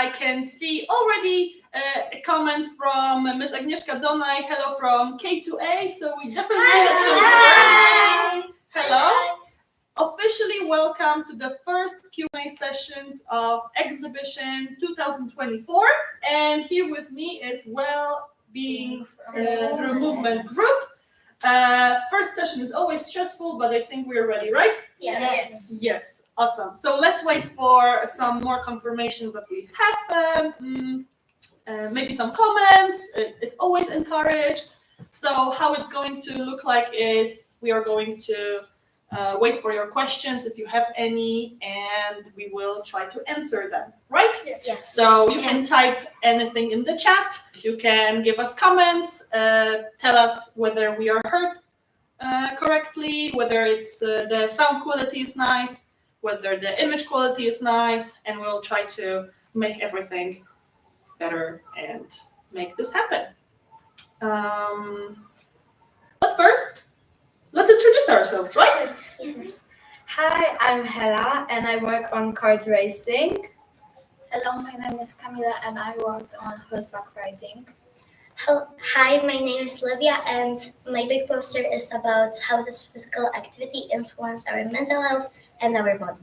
I can see already a comment from Ms. Agnieszka Donaj. Hello from K2A. So we definitely have some. Hello. Officially welcome to the first Q&A sessions of Exhibition 2024. And here with me is Well-Being Through Movement Group. First session is always stressful, but I think we're ready, right? Yes. Yes, awesome. So let's wait for some more confirmations that we have, maybe some comments. It's always encouraged. So how it's going to look like is we are going to wait for your questions if you have any, and we will try to answer them, right? Yes. So you can type anything in the chat. You can give us comments, tell us whether we are heard correctly, whether it's the sound quality is nice, whether the image quality is nice, and we'll try to make everything better and make this happen. But first, let's introduce ourselves, right? Yes. Hi, I'm Hela and I work on kart racing. Hello, my name is Camila and I worked on horseback riding. Hi, my name is Livia and my big poster is about how does physical activity influence our mental health and our body.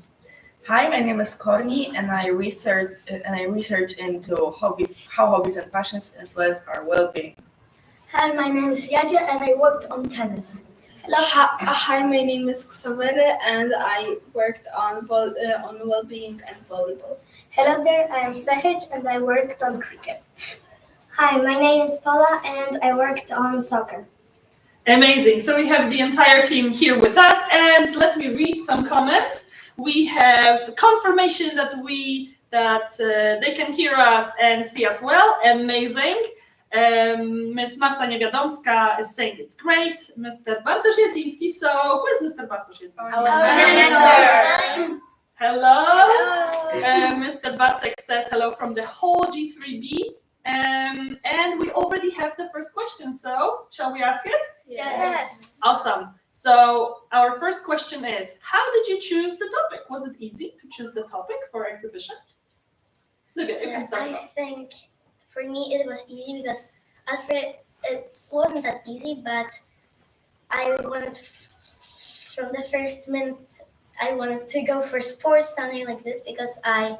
Hi, my name is Corny and I research into how hobbies and passions influence our well-being. Hi, my name is Yaja and I worked on tennis. Hi, my name is Xavere and I worked on well-being and volleyball. Hello there, I am Sahij and I worked on cricket. Hi, my name is Paula and I worked on soccer. Amazing. So we have the entire team here with us, and let me read some comments. We have confirmation that they can hear us and see us well. Amazing. Ms. Marta Niewiadomska is saying it's great. Mr. Bartosz Jadziński. So who is Mr. Bartosz Jadziński? Our manager. Hello. Mr. Bartek says hello from the whole G3B. And we already have the first question. So shall we ask it? Yes. Awesome. So our first question is, how did you choose the topic? Was it easy to choose the topic for exhibition? Livia, you can start I off. think for me it was easy because at first it wasn't that easy, but I wanted from the first minute I wanted to go for sports, something like this, because I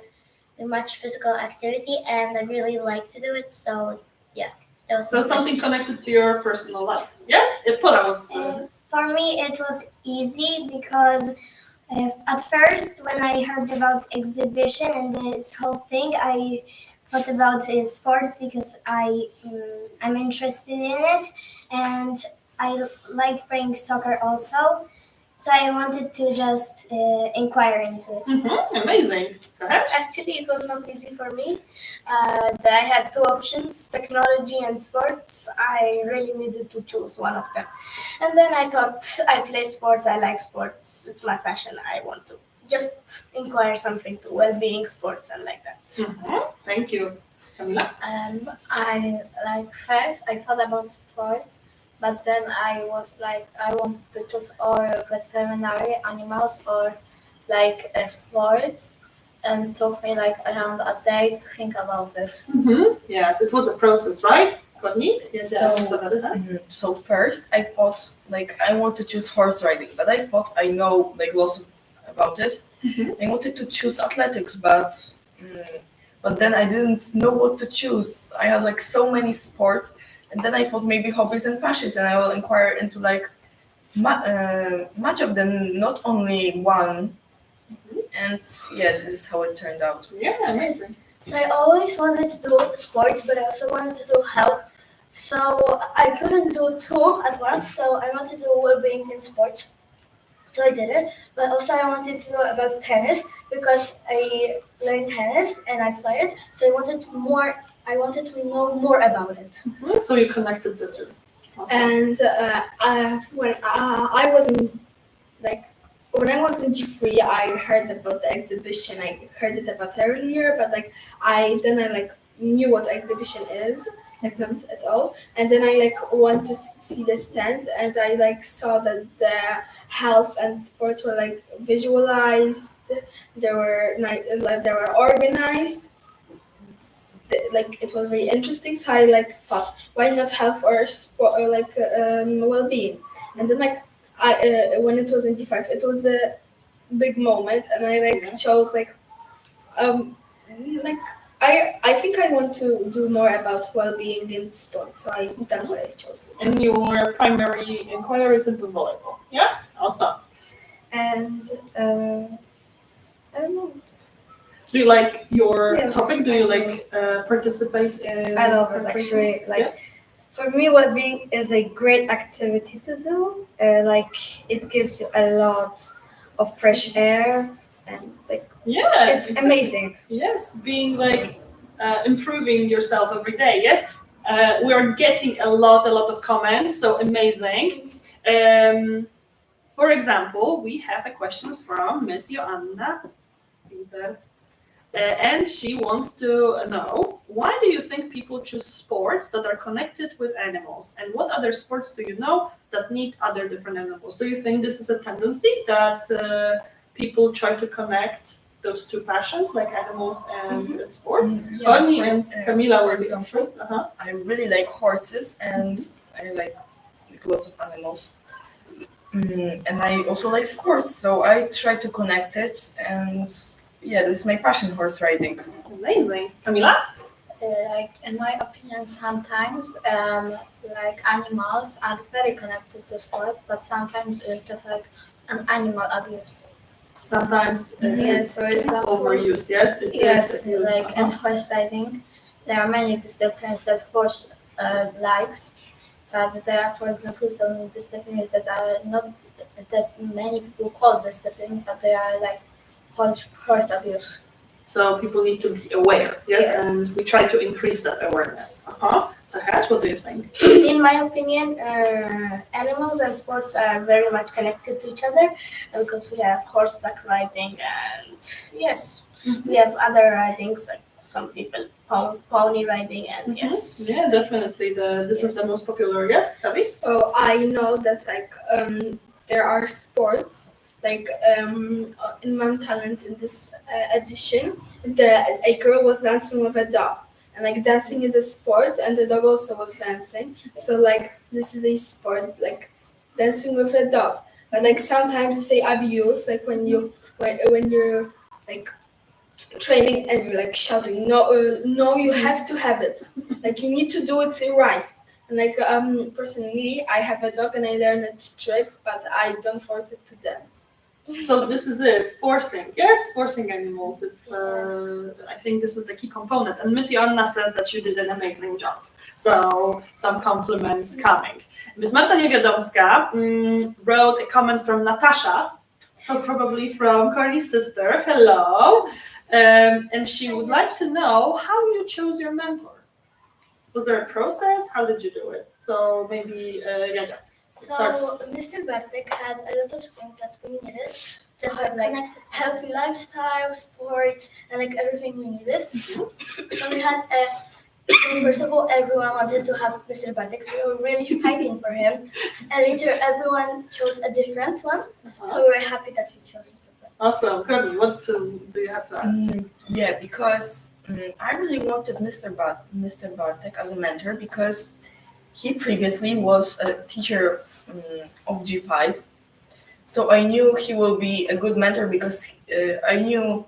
do much physical activity and I really like to do it. So yeah, that was So something connected to your personal life. Yes? If Paula was... For me, it was easy because at first, when I heard about exhibition and this whole thing, I thought about sports because I'm interested in it and I like playing soccer also. So I wanted to just inquire into it. Amazing. Go ahead. Actually, it was not easy for me. I had two options, technology and sports. I really needed to choose one of them. And then I thought, I play sports, I like sports. It's my passion. I want to just inquire something to well-being, sports, and like that. Thank you. Camila? First I thought about sports, but then I was like, I wanted to choose or veterinary animals or sports, and took me around a day to think about it. Yes, it was a process, right? Courtney? So first I thought I want to choose horse riding, but I thought I know lots about it. I wanted to choose athletics, but then I didn't know what to choose. I had so many sports, and then I thought maybe hobbies and passions, and I will inquire into much of them, not only one. And yeah, this is how it turned out. Yeah, amazing. So I always wanted to do sports, but I also wanted to do health. So I couldn't do two at once. So I wanted to do well-being and sports. So I did it. But also I wanted to do about tennis because I learned tennis and I play it. So I wanted to know more about it. So you connected the two. And when I was in G3, I heard about the exhibition. I heard it about earlier, but I knew what exhibition is, not at all. And then I want to see the stand, and I saw that the health and sports were visualized. They were organized, like it was very interesting. So I like thought, why not health or sport or like well-being? And then like I when it was in D5, it was the big moment, and I like chose um like I think I want to do more about well-being in sport, so that's why I chose it. And your primary inquiry is into volleyball. Yes? Awesome. And I don't know. Do you like your Yes, topic? Do you like participate in? I love it actually. Like for me, well-being is a great activity to do. Like it gives you a lot of fresh air and like Yeah, it's amazing. Yes, being like improving yourself every day. Yes, we are getting a lot of comments. So amazing. For example, we have a question from Miss Joanna Bieber. And she wants to know, why do you think people choose sports that are connected with animals? And what other sports do you know that need other different animals? Do you think this is a tendency that people try to connect those two passions, like animals and sports? Tony and Camila were the examples. I really like horses and I like lots of animals. And I also like sports, so I try to connect it. And yeah, this is my passion, horse riding. Amazing. Camila? Like in my opinion, sometimes like animals are very connected to sports, but sometimes it's just like an animal abuse. Sometimes Yes, for example, overuse. Yes, it yes, is abuse. like in horse riding, there are many disciplines that horse likes, but there are, for example, some disciplines that are not that many people call discipline, but they are like horse abuse. So people need to be aware, yes, Yes. and we try to increase that awareness. Zahash, what do you think? In my opinion, animals and sports are very much connected to each other because we have horseback riding and yes, we have other ridings like some people pony riding and yes. Yeah, definitely. This is the most popular. Yes, Sabi? So I know that there are sports in Mom Talent in this edition. A girl was dancing with a dog, and like dancing is a sport, and the dog also was dancing. So like this is a sport, like dancing with a dog. But like sometimes it's a abuse, like when you're like training and you're like shouting, no, you have to have it, like you need to do it right. And like personally, I have a dog and I learned its tricks, but I don't force it to dance. So this is it, forcing. Yes, forcing animals. I think this is the key component. And Miss Joanna says that you did an amazing job. So some compliments coming. Miss Marta Niewiadomska wrote a comment from Natasha, so probably from Corey's sister. Hello. And she would like to know how you chose your mentor. Was there a process? How did you do it? So maybe Jadzia. So Mr. Bartek had a lot of things that we needed to have like healthy lifestyle, sports, and like everything we needed. So we had first of all, everyone wanted to have Mr. Bartek, so we were really fighting for him. And later, everyone chose a different one. So we were happy that we chose Mr. Bartek. Awesome, Cody, what do you have to add? Yeah, because I really wanted Mr. Bartek as a mentor because he previously was a teacher of G5. So I knew he will be a good mentor because I knew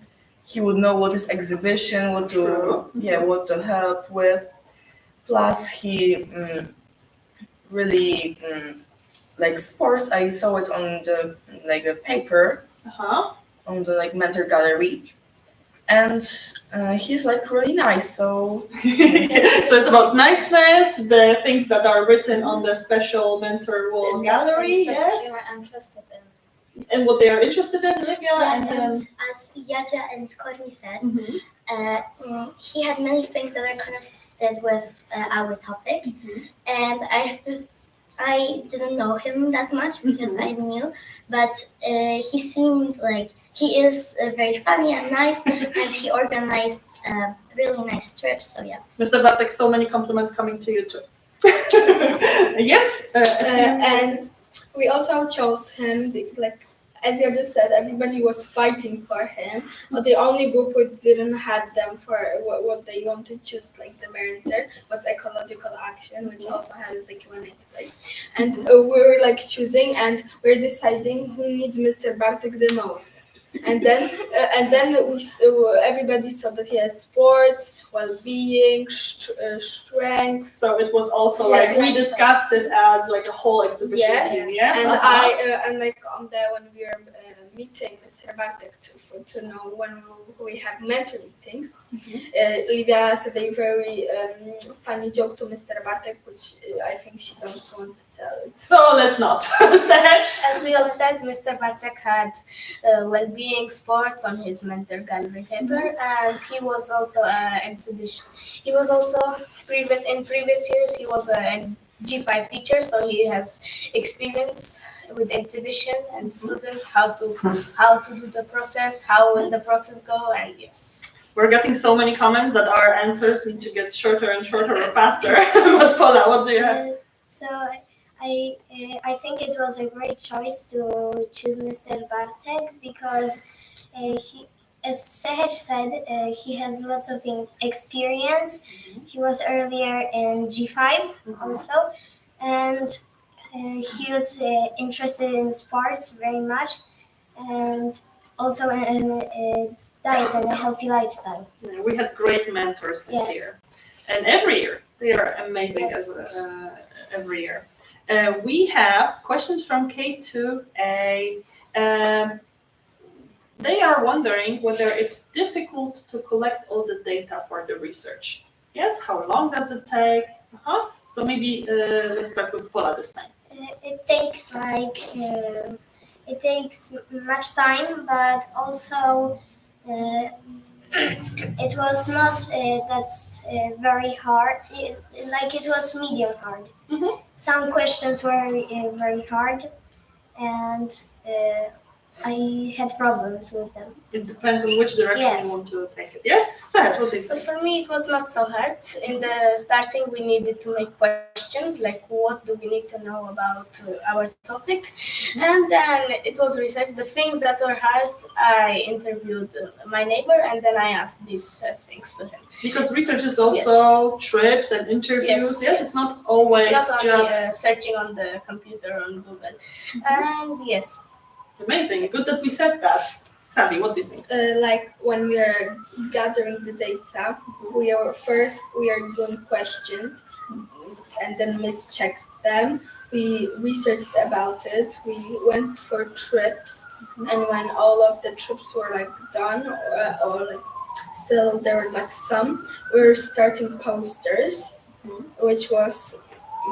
he would know what is exhibition, what to help with. Plus he really like sports. I saw it on the a paper on the mentor gallery. And he's really nice, so So it's about niceness, the things that are written on the special mentor wall gallery, yes, You are interested in. and what they are interested in, Olivia, Yeah, and then and as Jadzia and Courtney said, he had many things that are connected with our topic, and I didn't know him that much because I knew, but he seemed like he is very funny and nice, and he organized really nice trips. So yeah. Mr. Bartek, so many compliments coming to you too. Yes, And we also chose him as you just said, everybody was fighting for him. But the only group who didn't have them for what they wanted to choose, like the mentor, was ecological action, which also has the Q&A today. And we were like choosing, and we're deciding who needs Mr. Bartek the most. And then everybody saw that he has sports, well-being, strength. So it was also like we Yes. discussed it as like a whole exhibition Yes. team. Yes. And and like when we were meeting Mr. Bartek to know when we have mentor meetings, Livia said a very funny joke to Mr. Bartek, which I think she doesn't want to tell it. So let's not. Sahaj? As we all said, Mr. Bartek had well-being sports on his mentor gallery paper, and he was also an exhibition. He was also in previous years he was a G5 teacher, so he has experience with exhibition and students how to do the process, how will the process go, and yes. We're getting so many comments that our answers need to get shorter and shorter or faster. But Paula, what do you have? So I think it was a great choice to choose Mr. Bartek because he, as Sahaj said, he has lots of experience. He was earlier in G5 also, and he was interested in sports very much, and also in diet and a healthy lifestyle. Yeah, we had great mentors this Yes. year, and every year they are amazing Yes. as every year. We have questions from K2A. They are wondering whether it's difficult to collect all the data for the research. Yes, how long does it take? So maybe let's start with Paula this time. It takes much time, but also it was not that very hard. It was medium hard. Some questions were very hard, and I had problems with them. It depends on which direction Yes. you want to take it. Yes? Sahaj, what do you So think? for me, it was not so hard. In the starting, we needed to make questions like what do we need to know about our topic, and then it was research. The things that were hard, I interviewed my neighbor, and then I asked these things to him. Because research is also trips and interviews. Yes, it's not always It's not only just searching on the computer on Google, and yes. amazing. Good that we said that. Sandy, what do you think? Like when we are gathering the data, we are doing questions, and then Miss checks them. We researched about it. We went for trips, and when all of the trips were like done, or like still there were like some, we were starting posters, which was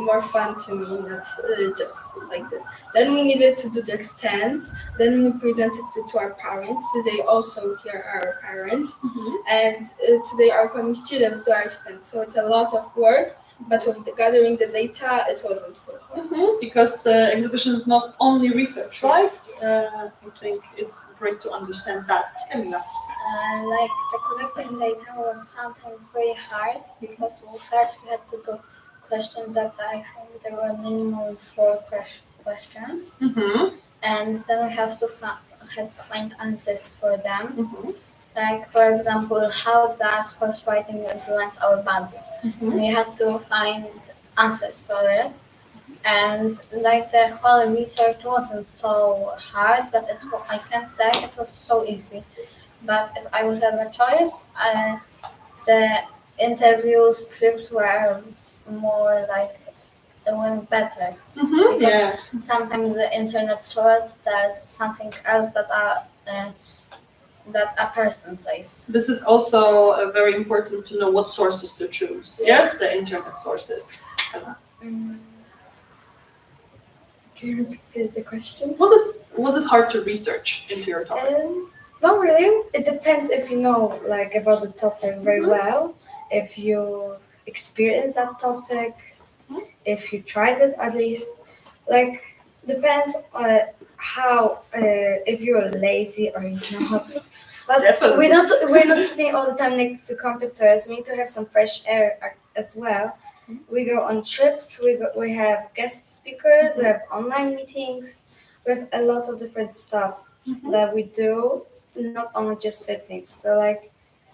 more fun to me, not just like this. Then we needed to do the stands. Then we presented it to our parents. Today also here are our parents, and today are coming students to our stand. So it's a lot of work, but with gathering the data, it wasn't so hard. Because exhibition is not only research, right? I think it's great to understand that. Camila. Like the collecting data was sometimes very hard because first we had to do questions that I think there were minimum 4 questions, and then we had to find answers for them. Like for example, how does horse riding influence our body? We had to find answers for it, and like the whole research wasn't so hard, but I can't say it was so easy. But if I would have a choice, the interview scripts were more like they went better. Yeah. Sometimes the internet source does something else that a person says. This is also very important to know what sources to choose. Yes, the internet sources. Can you repeat the question? Was it hard to research into your topic? Not really. It depends if you know like about the topic very well, if you experience that topic, if you tried it at least. Like depends on how if you're lazy or not. But Definitely. we're not sitting all the time next to computers. We need to have some fresh air as well. We go on trips. We have guest speakers. We have online meetings. with a lot of different stuff that we do, not only just sitting. So like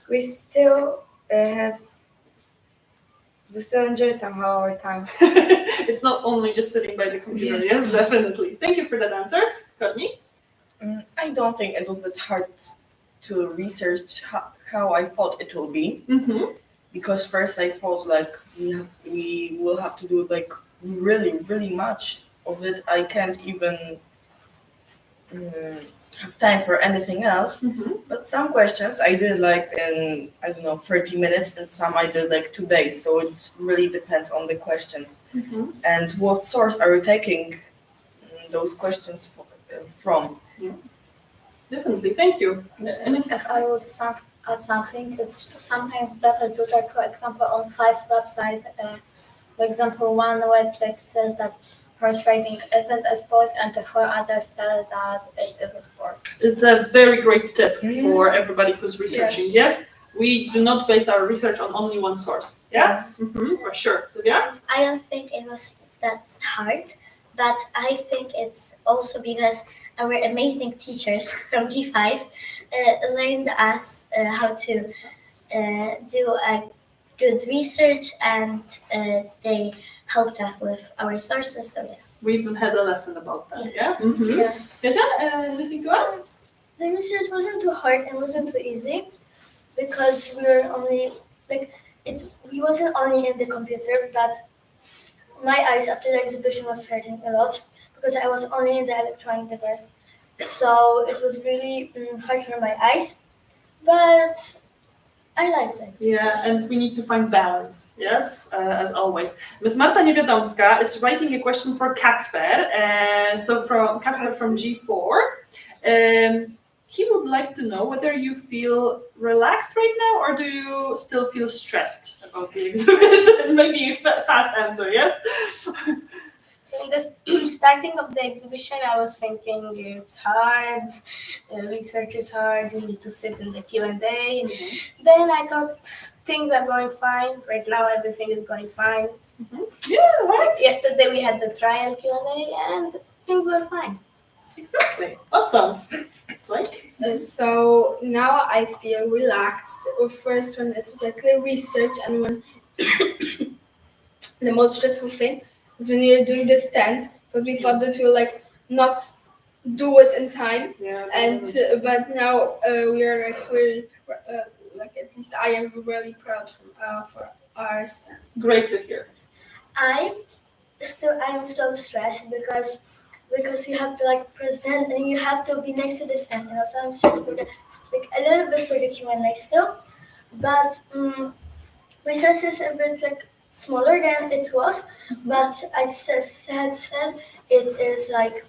we still we still enjoy somehow our time. It's not only just sitting by the computer. Yes. Yes, definitely. Thank you for that answer. Courtney? I don't think it was that hard to research how I thought it will be, because first I thought like we will have to do like really much of it. I can't even have time for anything else. But some questions I did like in, I don't know, 30 minutes, and some I did like 2 days. So it really depends on the questions and what source are you taking those questions from. Definitely. Thank you. Anything? If I would add something, it's sometimes better to check, for example, on 5 websites. For example, one website says that horse riding isn't a sport, and the 4 others tell that it is a sport. It's a very great tip for everybody who's researching. Yes, we do not base our research on only one source. Yes, for sure. So, yeah. I don't think it was that hard, but I think it's also because our amazing teachers from G5 learned us how to do a good research, and they helped us with our sources. So yeah. We even had a lesson about that. Yes. Yeah. Yes. Anything to add? The research wasn't too hard and wasn't too easy because we were only we wasn't only in the computer, but my eyes after the exhibition was hurting a lot because I was only in the electronic device. So it was really hard for my eyes, but I liked it. Yeah, and we need to find balance, yes, as always. Ms. Marta Niewiadomska is writing a question for Kacper, so from Kacper from G4. He would like to know whether you feel relaxed right now, or do you still feel stressed about the exhibition? Maybe a fast answer, yes? So in the starting of the exhibition, I was thinking it's hard, research is hard, you need to sit in the Q&A. Then I thought things are going fine. Right now, everything is going fine. Yeah, right. Yesterday we had the trial Q&A and things were fine. Exactly. Awesome. It's like So now I feel relaxed. First, when it was like a research, and when the most stressful thing was when we were doing the stand, because we thought that we will like not do it in time. And but now we are like really like, at least I am really proud for our stand. great to hear. I am still stressed because you have to like present and you have to be next to the stand. So I'm stressed for a little bit for the Q&A still, but my stress is a bit like smaller than it was. But I said it is like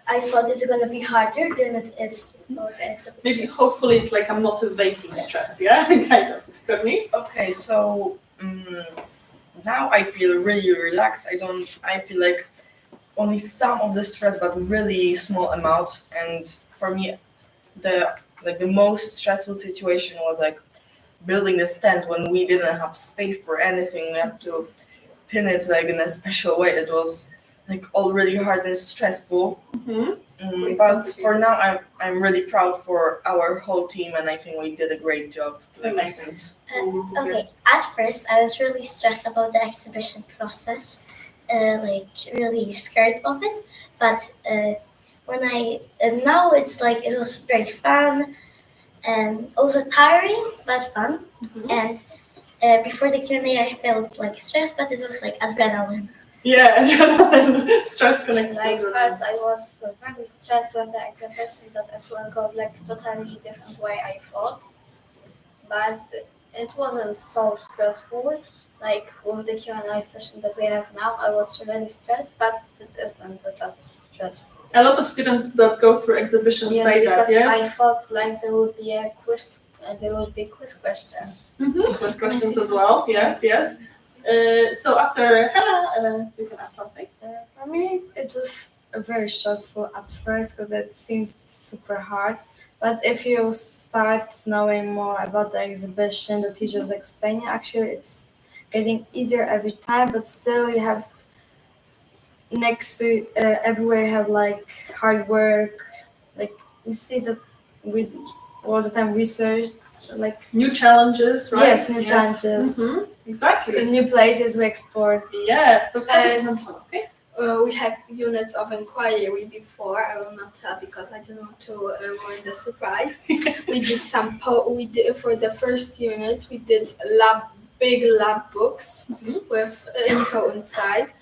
I thought it's gonna be harder than it is for the exhibition. Maybe hopefully it's like a motivating stress, yeah? Kind of. Got me? Okay, so now I feel really relaxed. I feel like only some of the stress, but really small amount. And for me, the most stressful situation was like building the stands when we didn't have space for anything. We had to pin it like in a special way. It was like all really hard and stressful. But for now, I'm really proud for our whole team, and I think we did a great job doing these things. Okay, at first I was really stressed about the exhibition process, like really scared of it. But when now it's like it was very fun and also tiring but fun. And before the Q&A I felt like stressed, but it was like adrenaline. Yeah, adrenaline, stress connected. Like to first, I was very stressed with the exhibition that it will go like totally different way I thought, but it wasn't so stressful. Like with the Q&A session that we have now, I was really stressed, but it isn't that stressful. A lot of students that go through exhibitions say that, because yes? I thought like there would be a quiz. There would be quiz questions. Quiz questions as well, yes. So after Hannah, you can add something. For me, it was very stressful at first because it seems super hard. But if you start knowing more about the exhibition, the teachers explain it, actually it's getting easier every time, but still you have next to everywhere have like hard work. Like we see that we all the time research, like New challenges, right? yes, new challenges, Exactly. new places we explore. Yeah, so And- okay. We have units of inquiry before. I will not tell because I don't want to ruin the surprise. We did some we did for the first unit. We did big lab books with info inside.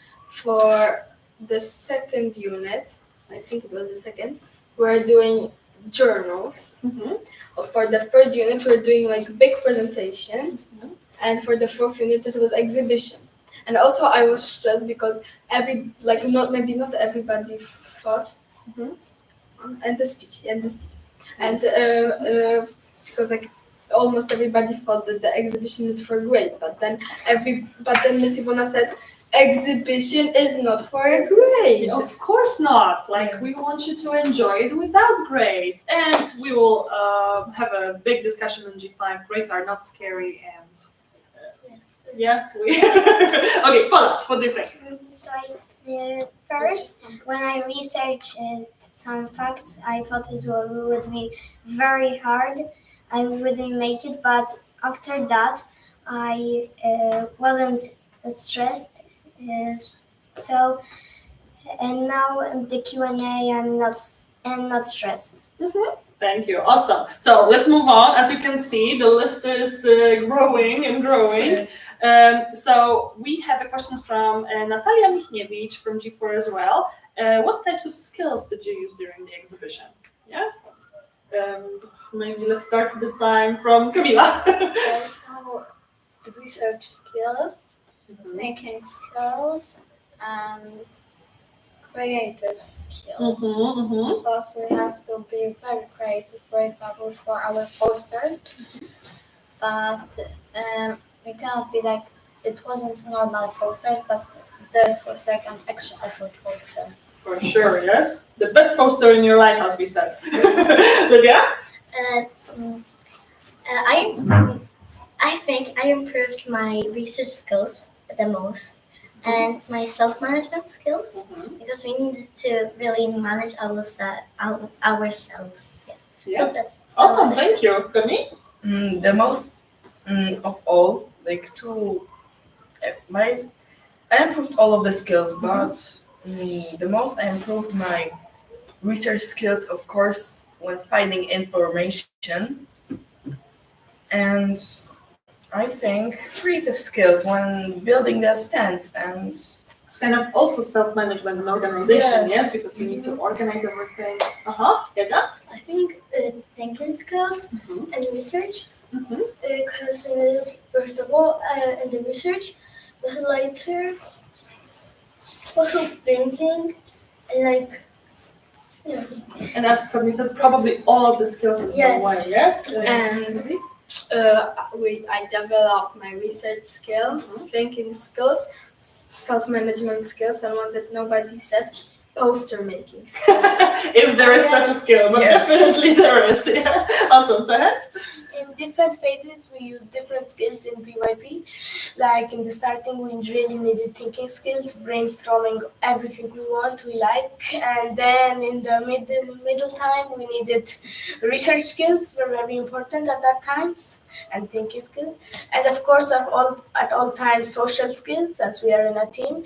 For the second unit, I think it was the second, we're doing journals. For the third unit, we're doing like big presentations, and for the fourth unit, it was exhibition. And also, I was stressed because not everybody thought, and the speeches, and because like almost everybody thought that the exhibition is for grade, but then Miss Ivona said exhibition is not for a grade. Of course not. Like we want you to enjoy it without grades, and we will have a big discussion in G5. Grades are not scary, and yeah. Okay, Paula, what do you think? So first, when I researched some facts, I thought it would be very hard. I wouldn't make it, but after that, I wasn't stressed. So, and now in the Q&A, I'm not stressed. Thank you. Awesome. So let's move on. As you can see, the list is growing and growing. So we have a question from Natalia Michniewicz from G4 as well. What types of skills did you use during the exhibition? Yeah. Maybe let's start this time from Camila. So research skills, thinking skills, and creative skills. Because we have to be very creative, for example, for our posters. But we cannot be like, it wasn't normal posters, but this was like an extra effort poster. For sure, yes. The best poster in your life, as we said. Lydia? I think I improved my research skills the most and my self-management skills because we needed to really manage ourselves. Yeah. So that's Awesome, thank you. Kami? The most of all, I improved all of the skills, but the most I improved my research skills, of course, when finding information, and I think creative skills when building the stands, and It's kind of also self-management and organization, Yes. Because you need to organize everything. Yaja? I think thinking skills and research. Because first of all, in the research, but later also thinking and And as Kami said, probably all of the skills in some Yes. way, yes? And I developed my research skills, thinking skills, self-management skills, and one that nobody said, poster making skills. If there is such a skill, but Yes. definitely there is. Yeah. Awesome, Sahad? in different phases we use different skills in PYP. Like in the starting we really needed thinking skills, brainstorming everything we like, and then in the middle time we needed research skills were very important at that times, and thinking skills, and of course at all times social skills as we are in a team,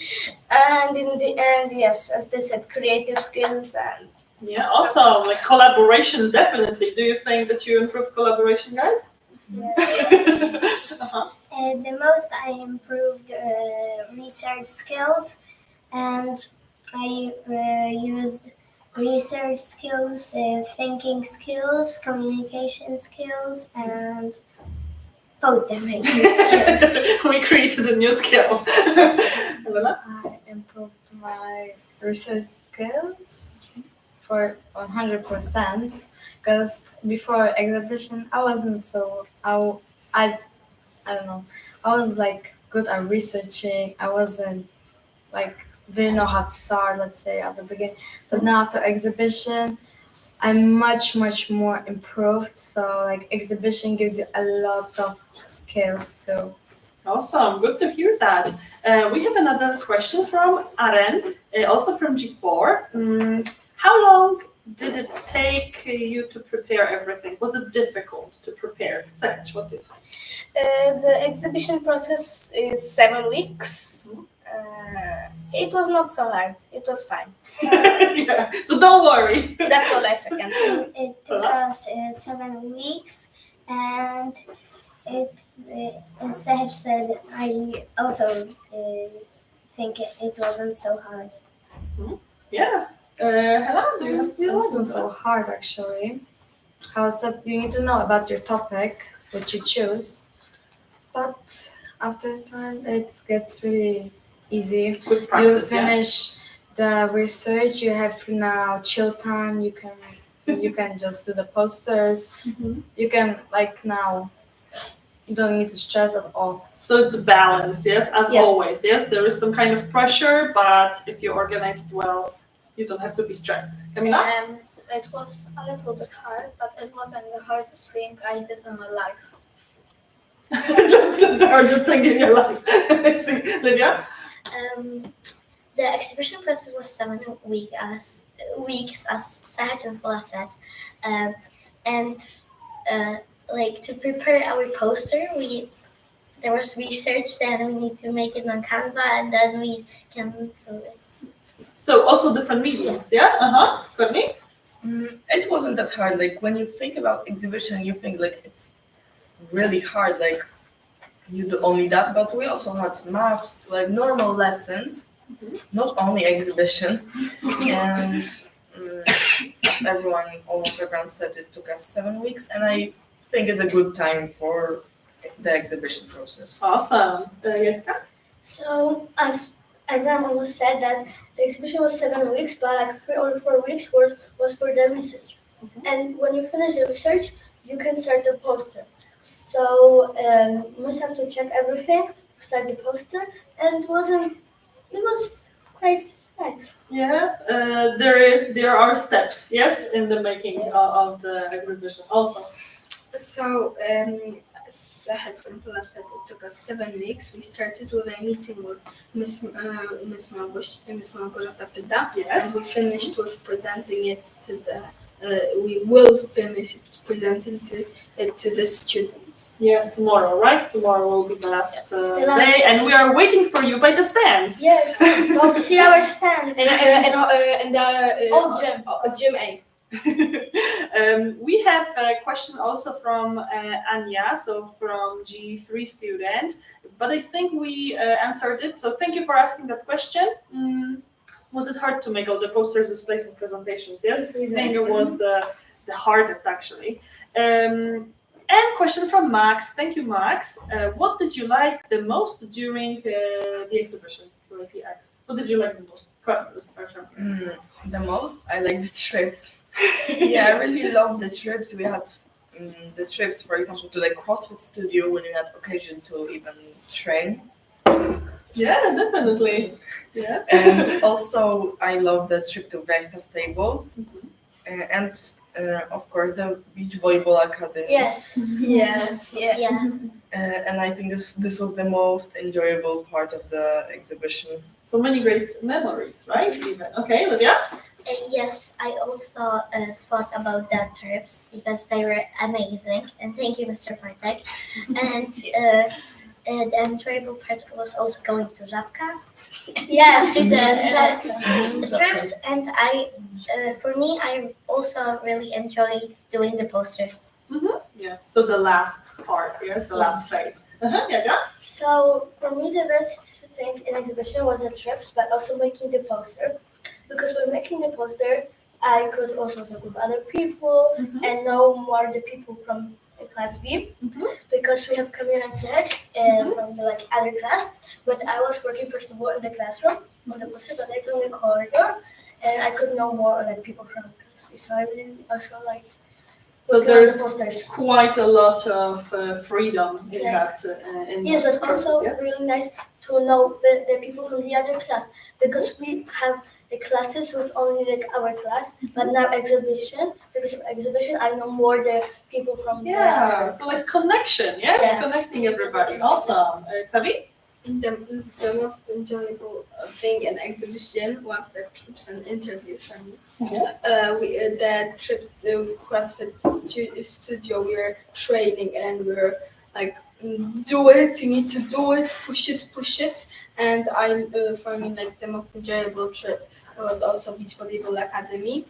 and in the end, yes, as they said, creative skills. And Yeah, awesome. Like collaboration, definitely. Do you think that you improved collaboration, guys? Yes. Uh-huh. The most I improved research skills, and I used research skills, thinking skills, communication skills, and poster making skills. We created a new skill. Elena? I improved my research skills for 100% because before exhibition I wasn't so I don't know, I was like good at researching. I wasn't like didn't know how to start, let's say, at the beginning, but now after exhibition I'm much more improved. So like exhibition gives you a lot of skills too. Awesome, good to hear that. We have another question from Aren, also from G4. How long did it take you to prepare everything? Was it difficult to prepare? Sahaj, what do you think? The exhibition process is 7 weeks. It was not so hard. It was fine. Yeah, so don't worry. That's all I can say. It took us 7 weeks, and as Sahaj said, I also think it wasn't so hard. Yeah. Helen, do you have It wasn't so hard actually. Because you need to know about your topic, which you choose. But after time, it gets really easy. With You practice, finish the research. You have now chill time. You can just do the posters. You can now. You don't need to stress at all. So it's a balance, yes, as Yes. always. Yes, there is some kind of pressure, but if you organize it well, you don't have to be stressed. Camila? It was a little bit hard, but it wasn't the hardest thing I did in my life. The hardest thing in your life. See, Livia? The exhibition process was 7 weeks, as Sahaj and Paula said, and to prepare our poster, there was research. Then we need to make it on Canva, and then we can. So also different mediums, yeah? Courtney? It wasn't that hard. Like when you think about exhibition, you think like it's really hard. Like you do only that, but we also had maths, like normal lessons, not only exhibition. And as almost everyone said, it took us 7 weeks, and I think it's a good time for the exhibition process. Awesome. Jessica? So, as everyone almost said, that the exhibition was 7 weeks, but like 3 or 4 weeks was for the research. And when you finish the research, you can start the poster. So you must have to check everything, start the poster, and it was quite nice. Yeah, there are steps, yes, in the making of the exhibition also. So, Sahaj and Paula said it took us 7 weeks. We started with a meeting with Miss Małgorzata Pyda, Yes. and we finished with presenting it to we will finish presenting it to the students. Yes, tomorrow, right? Tomorrow will be the last Yes. day, and we are waiting for you by the stands. Yes, go to see our stand. And the Old gym. Gym A. We have a question also from Anya, so from G3 student, but I think we answered it. So thank you for asking that question. Was it hard to make all the posters, displays, and presentations? Yes, I think it was the hardest actually. And question from Max. Thank you, Max. What did you like the most during the exhibition for PYPx? What did you like the most? Let's start from here. The most, I like the trips. Yeah, I really love the trips. We had the trips, for example, to the CrossFit studio when we had occasion to even train. Yeah, definitely. Yeah. And also, I love the trip to Vecta Stable. And of course, the Beach Volleyball Academy. Yes. Yes. And I think this was the most enjoyable part of the exhibition. So many great memories, right? Even. Okay, Lydia? Yes, I also thought about the trips because they were amazing, and thank you, Mr. Bartek. And the enjoyable part was also going to Żabka. Yes, To the trips, and for me, I also really enjoyed doing the posters. Yeah. So the last part, yes, the last phase. Yeah. So for me, the best thing in exhibition was the trips, but also making the poster. Because when making the poster, I could also talk with other people and know more the people from class B. Because we have Camila and Sahaj from the other class. But I was working first of all in the classroom on the poster, but I in the corridor, and I could know more people from class B. So I really also like. So working on the there's posters. quite a lot of freedom in Yes. in Yes, that but process, also yes? really nice to know the people from the other class, because we have the classes with only like our class, but now exhibition, because of exhibition I know more the people from the Yeah, other. so like connection, yes? Yes. Connecting everybody. Awesome. Xavi? The most enjoyable thing in exhibition was the trips and interviews for me. The trip to CrossFit studio, we were training and we were like, do it, you need to do it, push it. And for me, like the most enjoyable trip was also Beach Volleyball Academy.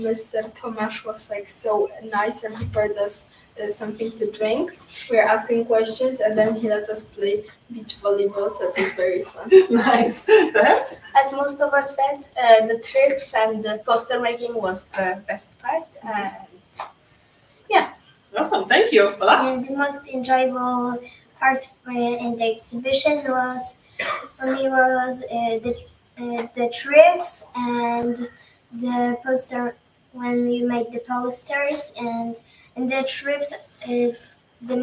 Mr. Tomasz was like so nice and prepared us something to drink. We were asking questions and then he let us play beach volleyball, so it was very fun. Nice. Zahra? As most of us said, the trips and the poster making was the best part. And Awesome, thank you. Ola? And the most enjoyable part in the exhibition was, for me, was the trips and the poster when we made the posters, and the trips. The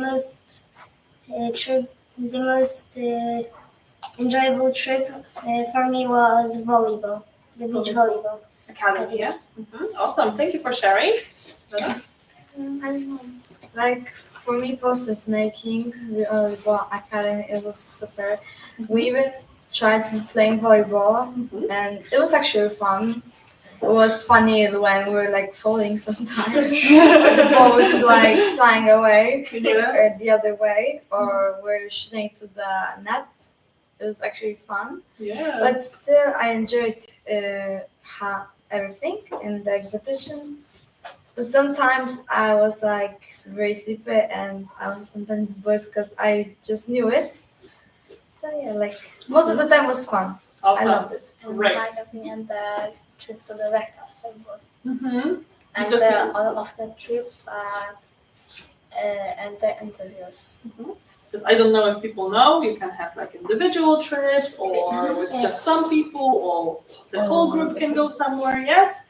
most enjoyable trip for me was volleyball, the beach volleyball. Academy, yeah? Awesome, thank you for sharing. Zahra? Like for me, posters making the volleyball academy, it was super. We even tried playing volleyball, and it was actually fun. It was funny when we were like falling sometimes. The ball was like flying away Yeah. the other way, or we're shooting to the net. It was actually fun. Yeah. But still, I enjoyed everything in the exhibition. But sometimes I was like very sleepy and I was sometimes bored because I just knew it. So yeah, like most of the time was fun. I Awesome. loved it. In Right. my opinion, the trip to the Vector Festival. Mm-hmm. And Because all of the trips and the interviews. Because I don't know if people know, you can have like individual trips or with just some people, or the whole group can go somewhere. Yes,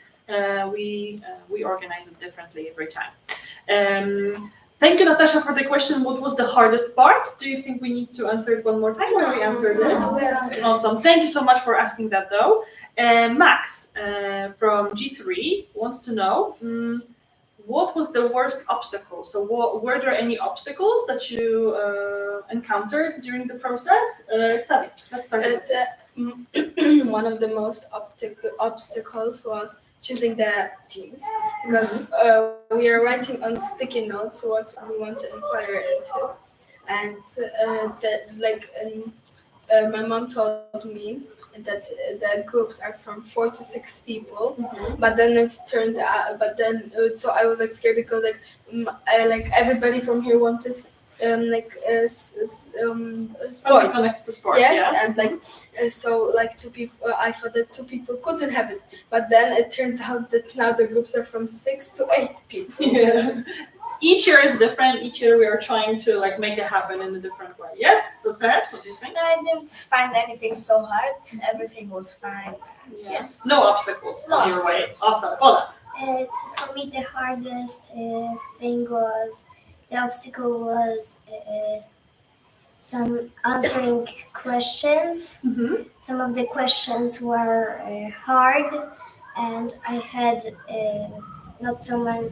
we organize it differently every time. Thank you, Natasha, for the question. What was the hardest part? Do you think we need to answer it one more time, or we answered it? Awesome. Thank you so much for asking that, though. Max from G3 wants to know. What was the worst obstacle? So, were there any obstacles that you encountered during the process? Xavi, let's start. One of the most obstacles was choosing the teams, because we are writing on sticky notes what we want to inquire into, and my mom told me that the groups are from 4 to 6 people, but then it turned out. But then so I was like scared because like everybody from here wanted sports. Connected to sport. Yes, Yeah. and so like 2 people. I thought that 2 people couldn't have it, but then it turned out that now the groups are from 6 to 8 people. Yeah. Each year is different. Each year we are trying to like make it happen in a different way. Yes. So Sarah, what do you think? I didn't find anything so hard. Everything was fine. Yes. No obstacles No on your way. obstacles. Awesome. Ola. For me, the hardest thing was the obstacle was some answering questions. Some of the questions were hard, and I had not so many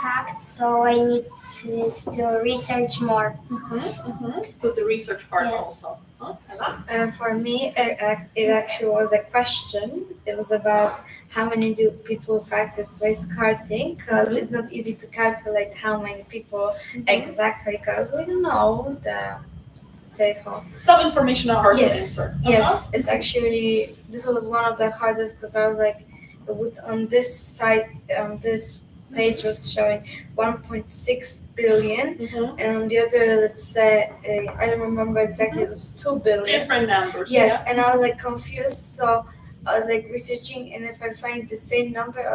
facts, so I need to do research more. So the research part Yes. also. Ella? For me, it actually was a question. It was about how many do people practice race karting, because it's not easy to calculate how many people exactly, because we don't know the Some information are hard to Yes, answer. yes. It's actually, this was one of the hardest because I was like, on this side, this page was showing 1.6 billion, and on the other, let's say, I don't remember exactly, it was 2 billion. Different numbers. Yes, Yeah. and I was like confused, so I was like researching, and if I find the same number, I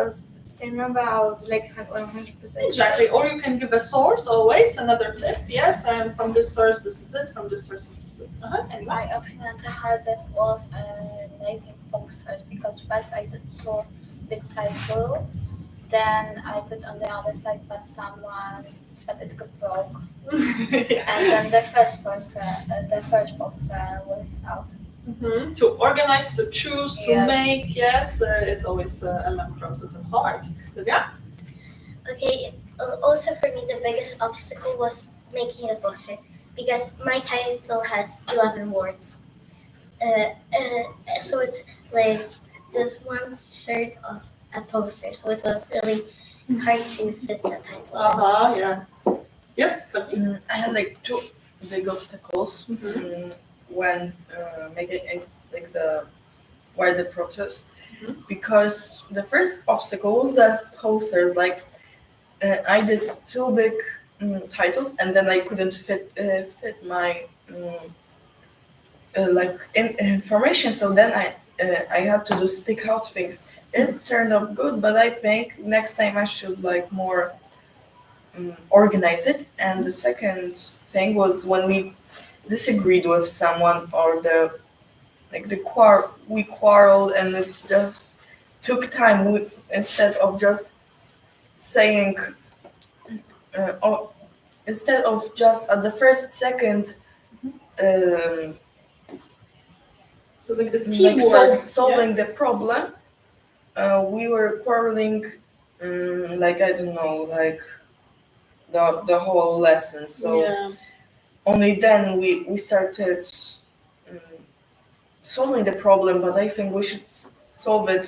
would like 100%. Exactly. Or you can give a source always, another tip. Yes, and from this source this is it. From this source this is it. In my opinion, the hardest was making posters, because first I did two big title Then I did on the other side, but it got broke. Yeah. And then the first poster went out. To organize, to choose, to Yes. make, yes, it's always a long process and hard. Yeah. Okay, also for me, the biggest obstacle was making a poster because my title has 11 words. So it's like this 1/3 of a poster, so it was really hard to fit the title. Yeah. Yes, Kavi? I had like two big obstacles when making like the process, because the first obstacle was that posters I did two big titles and then I couldn't fit my information, so then I had to do stick out things. It turned out good, but I think next time I should more organize it. And the second thing was when we disagreed with someone or we quarreled and it just took time. Instead of just saying instead of just at the first second So like the teamwork. solving the problem, we were quarreling I don't know, the whole lesson. So Yeah. only then we started solving the problem, but I think we should solve it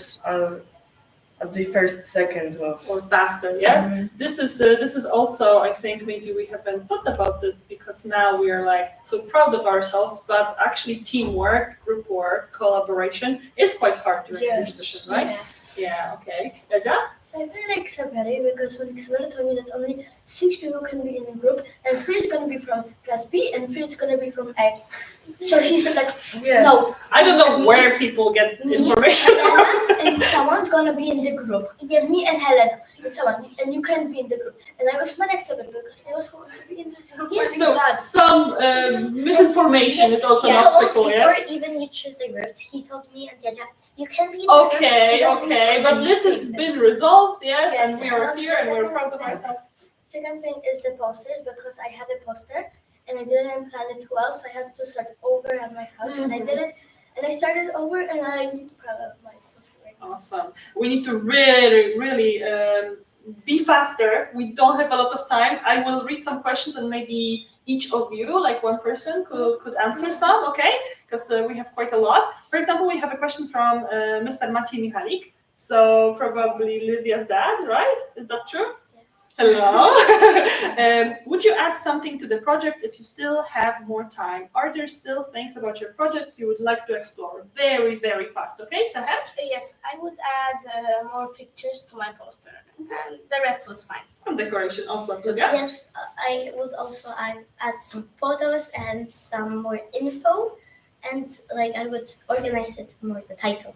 at the first second of. Or faster, yes. This is also, I think maybe we haven't thought about it because now we are so proud of ourselves, but actually teamwork, group work, collaboration is quite hard during this position, right? Yes. Yeah. Okay. Edzia? So I feel like Saveri because when Saveri told me that only 6 people can be in a group and 3 is gonna be from class B and 3 is gonna be from A. So she said like Yes. no. I don't know where people get information from. And someone's gonna be in the group. Yes, me and Helen. And someone, and you can't be in the group. And I was mad at Saveri because I was going to be in the group. Yes, So some misinformation is also an obstacle, before yes? even you choose the groups, he told me and Edzia, you can be in this group Okay, because we okay, but already this has fixed been it. resolved, yes, Yes, and we are and here and we're proud of second ourselves. Second thing is the posters because I had a poster and I didn't plan it well, so I had to start over at my house and I did it and I started over and I'm proud of my poster right now. Awesome. We need to really be faster. We don't have a lot of time. I will read some questions and maybe each of you, one person, could answer some, okay? Because we have quite a lot. For example, we have a question from Mr. Maciej Michalik. So probably Lydia's dad, right? Is that true? Yes. Hello. Would you add something to the project if you still have more time? Are there still things about your project you would like to explore? Very, very fast, okay? Sahed? Yes, I would add more pictures to my poster, and the rest was fine. Some decoration also, Lydia? Yes, I would also add some photos and some more info, and I would organize it more, the title.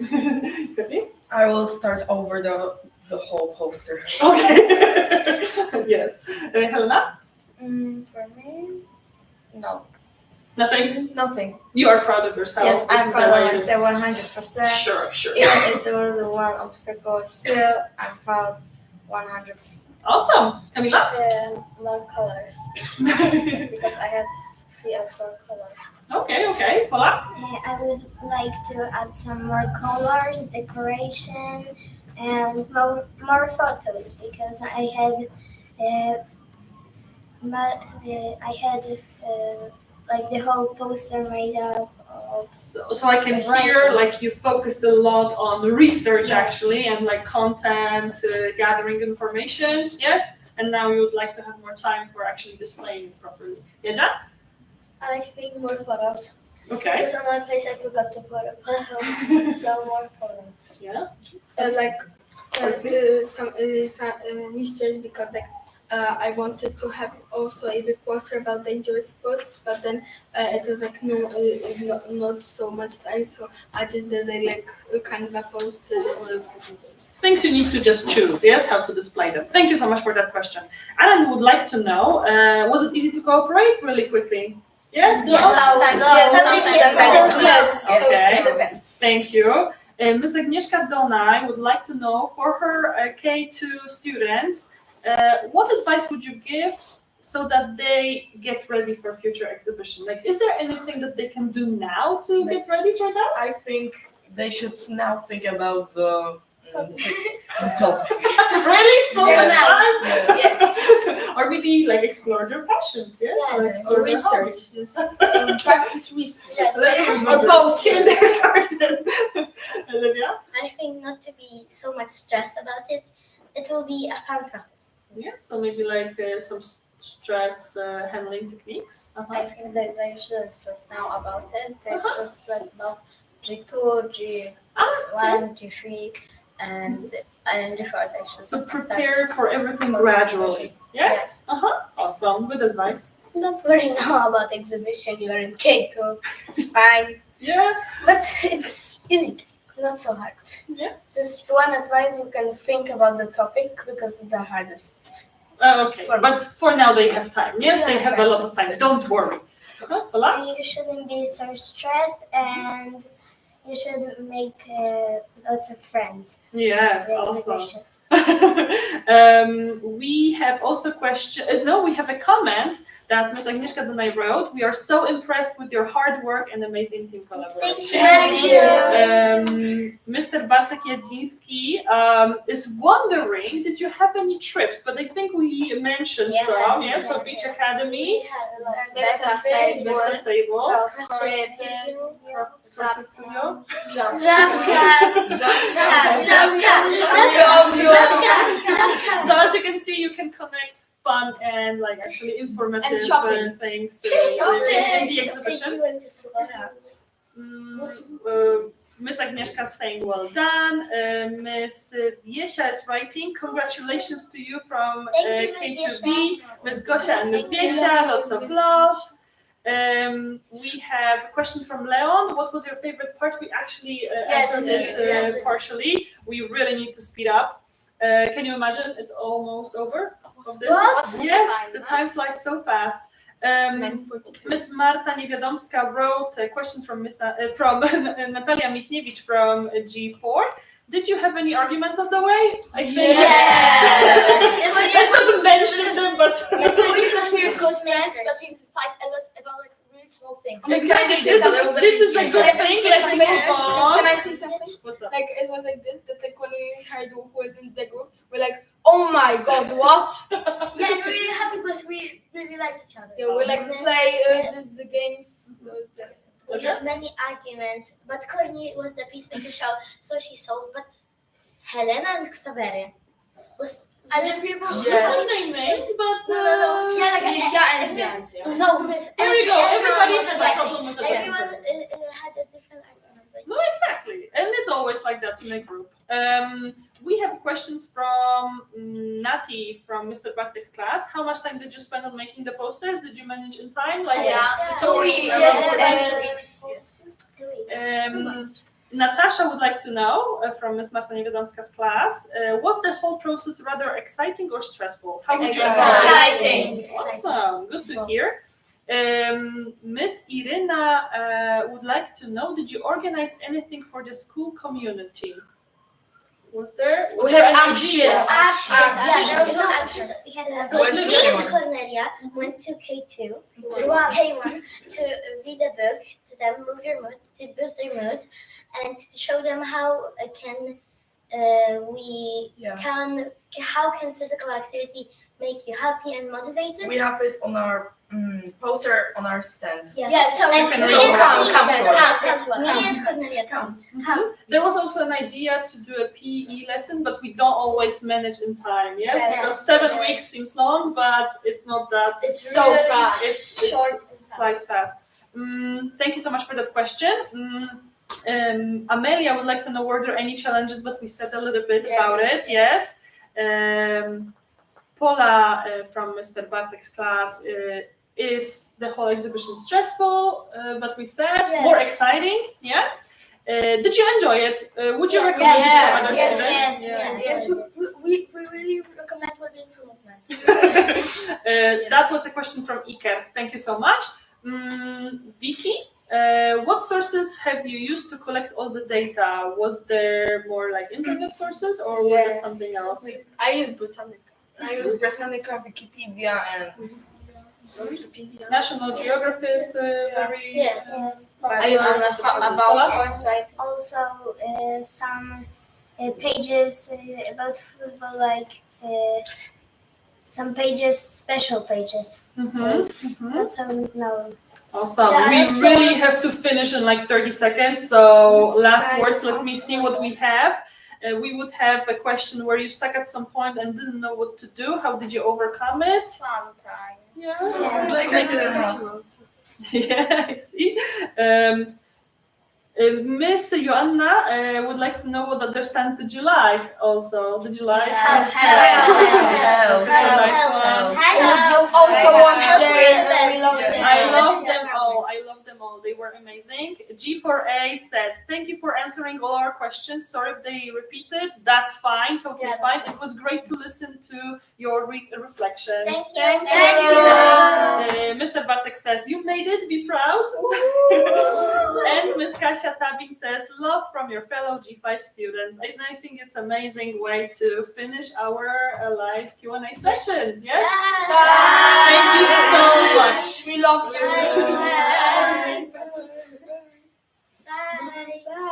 Kavi? I will start over the whole poster. Okay. Yes. Helena? For me, no, Nothing? nothing. You are proud of yourself. Yes, This I'm is proud the of latest. myself 100%. Sure. Even if it was one obstacle, still I'm proud 100%. Awesome. Camila? More colors because I had 3 or 4 colors. Okay. Paula? I would like to add some more colors, decoration, and more photos because I had the whole poster made up of. So I can hear you focused a lot on the research actually and content, gathering information. Yes? And now you would like to have more time for actually displaying it properly. Edzia? I think more photos. Okay. Because another place I forgot to put some more photos. Yeah. Some research because I wanted to have also a big poster about dangerous sports, but then it was not so much time, so I just did a Canva post with photos. Things you need to just choose, yes, how to display them. Thank you so much for that question. Alan would like to know, was it easy to cooperate really quickly? Yes? Yes. No? Sometimes yes. Okay. Depends. Thank you. Ms. Agnieszka Donaj would like to know for her K2 students, what advice would you give so that they get ready for future exhibition? Like, is there anything that they can do now to get ready for that? I think they should now think about the topic. Really? So Yeah, much now. time? Yes. Or maybe like explore their passions, yes? Yes. Or explore their hobbies. Research, just practice research. Yes. Or post kindergarten. Olivia? I think not to be so much stressed about it. It will be a fun process. Yes, so maybe like some stress handling techniques. I think that they shouldn't stress now about it. They should stress about G2, G1, G3, and G4. They should So start prepare for everything gradually. Yes? Awesome. Good advice. Don't worry now about exhibition. You are in K2. It's fine. Yeah. But it's easy. Not so hard. Yeah. Just one advice, you can think about the topic because it's the hardest. Okay. But for now they have time. Yes, they have a lot of time. Don't worry. Hola? You shouldn't be so stressed, and you should make lots of friends. Yes, The awesome. exhibition. We have also we have a comment that Ms. Agnieszka Dunaj wrote. We are so impressed with your hard work and amazing team collaboration. Thank you. Mr. Bartek Jadziński is wondering, did you have any trips? But I think we mentioned some. Yes, so Beach Academy, Beta Business Stable, Cross Studio. So as you can see, you can connect fun and like actually informative And shopping. things in the exhibition. Miss Agnieszka is saying well done. Miss Wiesia is writing congratulations to you from Thank you, Miss K2B. Miss Gosia and Miss Wiesia, lots of love. We have a question from Leon. What was your favorite part? We actually answered it partially. We really need to speed up. Can you imagine? It's almost over. Of this? What? Yes, the time flies so fast. Miss Marta Niewiadomska wrote a question from Natalia Michniewicz from G4. Did you have any arguments on the way? I think I doesn't mention them, but Yes, because we're good friends, but we fight a lot about like really small things. Miss, can I just say this something? is a good thing. Let's move Miss, on. can I say something? What's up? Like it was like this, that like when we heard who was in the group, we're like, oh my god, what? Yeah, and we're really happy because we really like each other. Yeah, we like play the games. We had many arguments, but Courtney was the peacemaker show, so she solved. But Helena and Xavery was other people. Yes. Same names, but Yeah, like no, miss. Here we go. Everybody was has a fighting. problem with the Everyone answers. had a different argument. Like, No, exactly. And it's always like that in a group. We have questions from Nati from Mr. Bartek's class. How much time did you spend on making the posters? Did you manage in time? Like, Yes. 2 weeks. Yes. 2 weeks. Natasha would like to know from Ms. Marta Niewiadomska's class, was the whole process rather exciting or stressful? How would you Exciting. Awesome, good to hear. Miss Irina would like to know, did you organize anything for the school community? Was there We there have any action. ideas? Yeah, there was no action. We had When me to and K1? Cornelia went to K2, K1 to read a book, to them move their mood, to boost their mood, and to show them how how can physical activity make you happy and motivated. We have it on our poster on our stand. Yes, so and we can me read and me and Cornelia count. There was also an idea to do a PE lesson, but we don't always manage in time, yes? Yes. Because 7 weeks seems long, but it's not that. It's So really fast. It's short and fast. flies fast. Thank you so much for that question. Amelia would like to know, were there any challenges, but we said a little bit about it, yes. Paula from Mr. Bartek's class, is the whole exhibition stressful, but we said more exciting, yeah? Did you enjoy it? Would you recommend it to other students? Yes, we really recommend for the improvement. That was a question from Iker. Thank you so much. Vicky, What sources have you used to collect all the data? Was there more like internet sources or was there something else? I use Britannica. I use Britannica, Wikipedia, and National Geography is very. Yes. I use about horse riding. Also, some pages about football, like some pages, special pages. Not so no. Awesome. Yeah, We that's really have to finish in like 30 seconds. So last words, let me see what we have. We would have a question where you stuck at some point and didn't know what to do. How did you overcome it? Sometimes. Yeah. like I didn't Yeah, I see. Miss Joanna would like to know what other stand did you like also? Did you like? Help. Also watch the I love them all. I love them all. They were amazing. G4A says, thank you for answering all our questions. Sorry if they repeated. That's fine. Totally fine. It was great to listen to your reflections. Thank you. Mr. Bartek says, you made it. Be proud. And Miss Kasia Tabin says, love from your fellow G5 students. And I think it's an amazing way to finish our live Q&A session. Yes? Thank you so much. We love you. Bye. Bye. Bye.